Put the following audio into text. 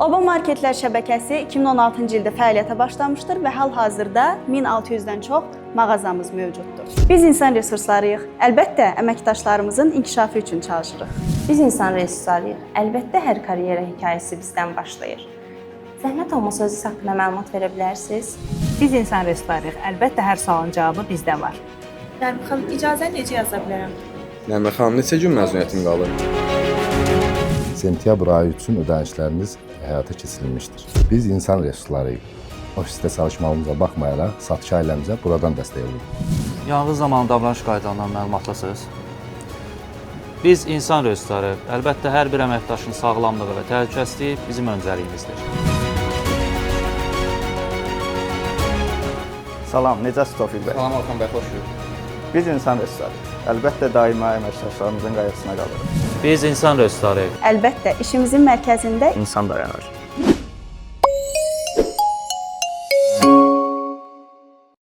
Oba Marketlər şəbəkəsi 2016-cı ildə fəaliyyətə başlamışdır və hal-hazırda 1600-dən çox mağazamız mövcuddur. Biz insan resurslarıyıq. Əlbəttə, əməkdaşlarımızın inkişafı üçün çalışırıq. Biz insan resurslarıyıq. Əlbəttə, hər karyera hekayəsi bizdən başlayır. Zəhmət olmasa özünüz haqqında məlumat verə bilərsiniz? Biz insan resurslarıyıq. Əlbəttə, hər sualın cavabı bizdə var. Nərmin xanım, icazəni necə yaza bilərəm? Nərmin xanım, neçə gün məzuniyyətin qalır? Sentyabr ayı üçün ödənişləriniz həyata keçirilmişdir. Biz insan resurslarıyıq. Ofisdə çalışmamıza baxmayaraq, satış ailəmizə buradan dəstək oluruq. Yanğın zamanı davranış qaydalarından məlumatlasınız. Biz insan resurslarıyıq. Əlbəttə, hər bir əməkdaşın sağlamlığı və təhlükəsizliyi bizim öncəliyimizdir. Salam, necəsiz Tofiq bəy? Salam Orxan bəy, xoş gördük. Biz insan resurslarıyıq. Əlbəttə, daima əməkdaşlarımızın qayğısına qalırıq. Biz insan resurslarıyıq. Əlbəttə, işimizin mərkəzində İnsan dayanır.